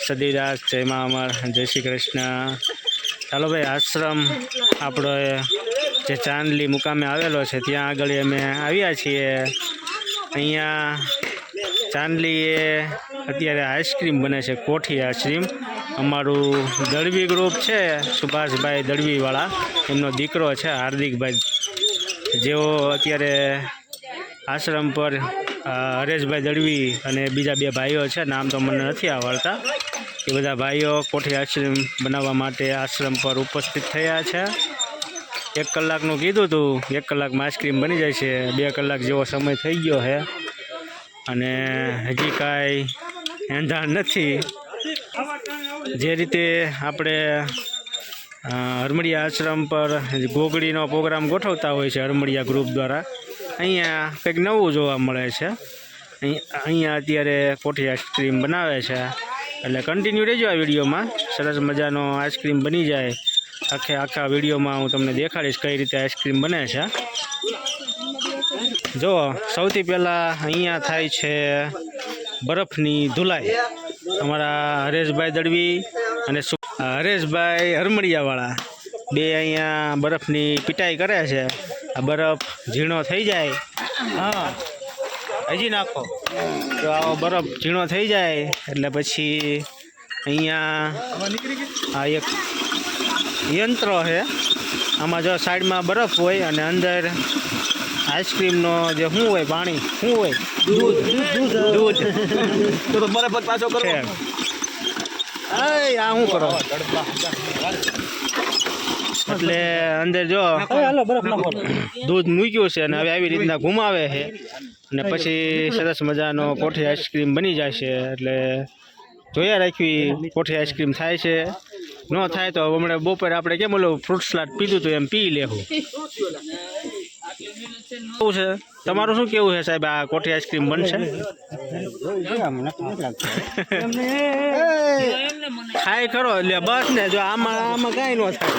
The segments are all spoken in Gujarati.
સદીરાજ, જય મા અમર, જય શ્રી કૃષ્ણ। ચાલો ભાઈ, આશ્રમ આપણો જે ચાંદલી મુકામે આવેલો છે ત્યાં આગળ અમે આવ્યા છીએ। અહીંયા ચાંદલી એ અત્યારે આઈસ્ક્રીમ બને છે, કોઠી આઈસ્ક્રીમ। અમારું દળવી ગ્રુપ છે, સુભાષભાઈ દળવીવાળા, એમનો દીકરો છે હાર્દિકભાઈ, જેઓ અત્યારે આશ્રમ પર હરેશભાઈ દળવી અને બીજા બે ભાઈઓ છે, નામ તો મને નથી આવડતા, એ બધા ભાઈઓ કોઠી આઈસ્ક્રીમ બનાવવા માટે આશ્રમ પર ઉપસ્થિત થયા છે। 1 કલાકનું કીધું હતું, 1 કલાકમાં આઈસ્ક્રીમ બની જાય છે। 2 કલાક જેવો સમય થઈ ગયો છે અને હજી કાંઈ એંધાણ નથી। જે રીતે આપણે હરમડિયા આશ્રમ પર ગોગડીનો પ્રોગ્રામ ગોઠવતા હોય છે હરમડિયા ગ્રુપ દ્વારા, અહીંયા કંઈક નવું જોવા મળે છે। અહીંયા અત્યારે કોઠી આઈસ્ક્રીમ બનાવે છે, એટલે કન્ટિન્યુ રહેજો આ વિડીયોમાં। સરસ મજાનો આઈસ્ક્રીમ બની જાય, આખા વિડીયોમાં હું તમને દેખાડીશ કઈ રીતે આઈસ્ક્રીમ બને છે। જો સૌથી પહેલાં અહીંયા થાય છે બરફની ધુલાઈ। અમારા હરેશભાઈ દળવી અને હરેશભાઈ હરમડિયાવાળા બે અહીંયા બરફની પીટાઈ કરે છે। આ બરફ ઝીણો થઈ જાય, હા હજી નાખો તો આવો બરફ ઝીણો થઈ જાય એટલે પછી અહીંયા આ એક યંત્ર છે, આમાં જો સાઈડમાં બરફ હોય અને અંદર આઈસ્ક્રીમનો જે શું હોય, પાણી શું હોય, દૂધ તો બરફ પાછો કરો। આ શું કરો એટલે અંદર જો દૂધ મૂક્યું છે અને હવે આવી રીતના ઘુમાવે છે અને પછી સરસ મજાનો કોઠી આઈસ્ક્રીમ બની જાય છે। એટલે જોયા રાખવી કોઠી આઈસ્ક્રીમ થાય છે, ન થાય તો હમણાં બપોરે આપણે કેમ ઓલું ફ્રૂટ સલાડ પીધું હતું એમ પી લેવું। શું છે તમારું, શું કેવું છે સાહેબ, આ કોઠી આઈસ્ક્રીમ બનશે? ખાય ખરો એટલે બસ ને, જો આમાં કાંઈ ન થાય।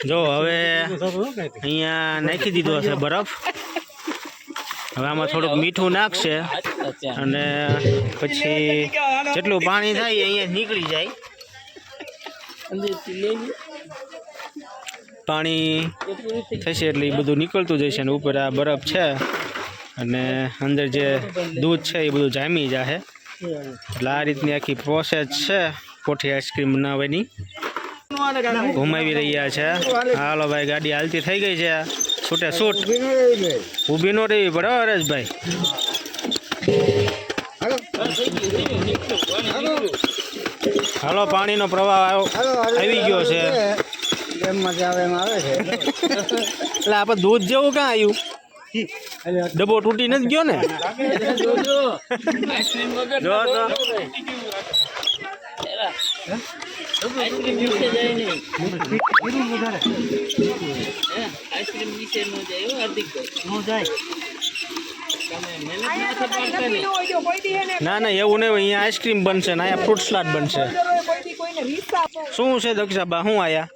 જો હવે અહીંયા નાખી દીધો છે બરફ, હવે આમાં થોડુંક મીઠું નાખશે અને પછી જેટલું પાણી થાય અહીંયા નીકળી જાય। પાણી થશે એટલે એ બધું નીકળતું જશે અને ઉપર આ બરફ છે અને અંદર જે દૂધ છે એ બધું જામી જશે। એટલે આ રીતની આખી પ્રોસેસ છે કોઠી આઈસ્ક્રીમ બનાવવાની। ઘુમાવી રહ્યા છે, હાલો ભાઈ, ગાડી હાલતી થઈ ગઈ છે, છૂટે છૂટ, ઊભી ન રહેવી પડે હરેશભાઈ। હાલો, પાણીનો પ્રવાહ આવી ગયો છે, એટલે આપણે દૂધ જેવું ક્યાં આવ્યું, ડબ્બો તૂટી નથી ગયો ને? જો ના ના એવું નહીં, અહીંયા આઈસ્ક્રીમ બનશે ને અહીંયા ફ્રૂટ સલાડ બનશે। શું છે દક્ષાબા, શું આયા?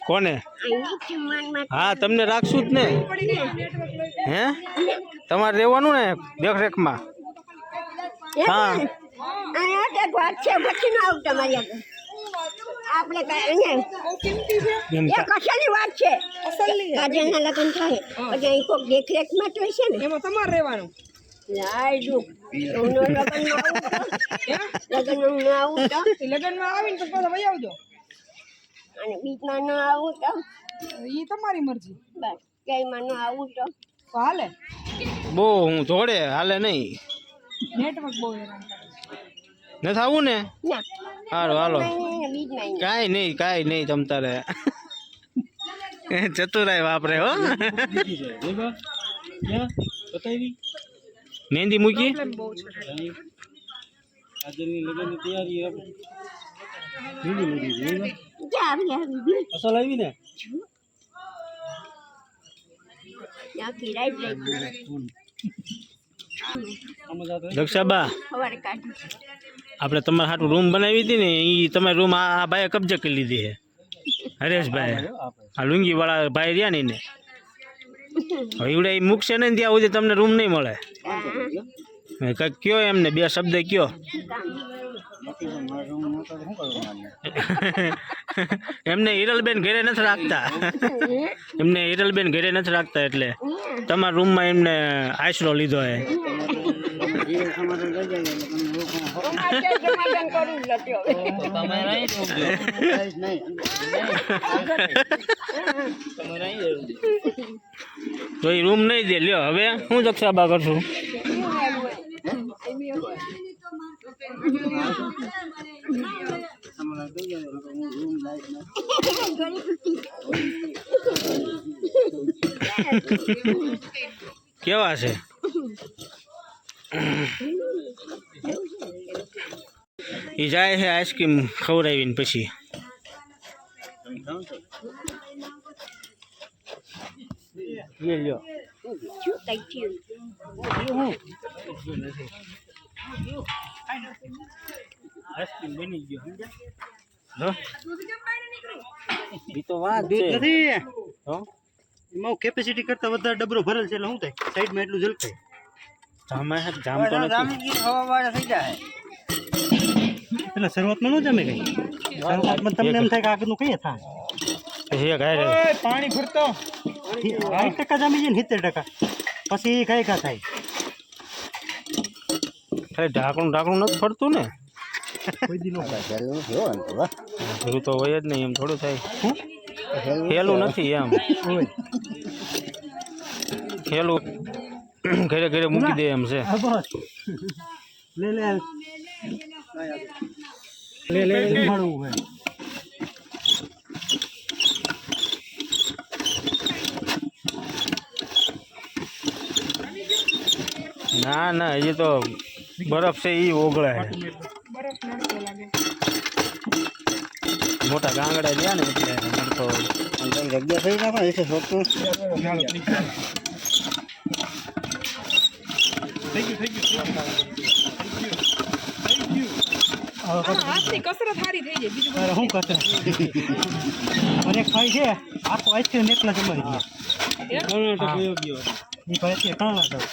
કોને? હા, તમને રાખશું જ ને, હે તમારે રહેવાનું ને દેખરેખમાં? હા આપણે કશાની વાત છે, કાજલના લગ્ન થાય પછી અહીં કોઈક દેખરેખમાં તો છે ને, એમાં તમારે રહેવાનું। લગ્નમાં આવું તો લગ્નમાં આવીને તો પાછા વહી આવજો, અને બીજમાં ન આવું તો એ તમારી મરજી, બસ ક્યાંયમાં ન આવું તો હાલે। બહુ હું જોડે હાલે નહીં, નેટવર્ક બહુ હેરાન કરે નથી આવું ને? ના હાલો હાલો, કાંઈ નહીં તમ તારે ચતુરાઈ વાપરે હો। મહેંદી મૂકી, અસલ આવી ને? દક્ષાબા આપણે તમારા હાટું રૂમ બનાવી હતી ને એ તમારી રૂમ આ ભાઈએ કબજે કરી લીધી છે હરેશભાઈ આ લુંગીવાળા ભાઈ રહ્યા ને એને એવડે એ મૂકશે ને ત્યાં સુધી તમને રૂમ નહીં મળે કંઈક કયો એમને બે શબ્દ કયો એમને હિરલબેન ઘરે નથી રાખતા એમને હિરલબેન ઘરે નથી રાખતા એટલે તમારા રૂમમાં એમને આશરો લીધો હે તો એ રૂમ નહીં દે લ્યો હવે હું જક્ષાબા કરશું કેવા છે એ જાય છે આઈસ્ક્રીમ ખવડાવીને પછી લ્યો આઈસ્ક્રીમ બની ગયો એ તો વાત દૂધ નથી હો એમાં કેપેસિટી કરતા વધારે ડબરો ભરેલ છે એટલે શું થાય સાઈડમાં એટલું ઝલકાય જામ તો નથી એટલે શરૂઆતમાં ન જમે કઈ શરૂઆતમાં તમને એમ થાય કે આગળનું કઈ થાય પાણી ભરતો 60% જામી જાય ને 70% પછી કઈ કા થાય ખાલી ઢાંકણું નથી ફરતું ને કોઈ દી નો એવું તો હોય જ નહીં એમ થોડું થાય હેલું નથી એમ હેલું ઘરે ઘરે મૂકી દે એમ છે લે લે લે લે લે મળવું હોય ના ના હજી તો બરફ છે એ ઓગળે છે બરફ નાખવો લાગે મોટા ગાંગડા ગયા ને એટલે મને તો જગ્યા થઈ ના પણ શોખનું હાથની કસરત સારી થઈ જાય બીજું શું કરશે અને ખાઈ છે આખો આઈસ્ક્રીમ એકલા જમાઈ ગયા કર્ણાટક વયો ગયો એ ભાઈ કર્ણાટક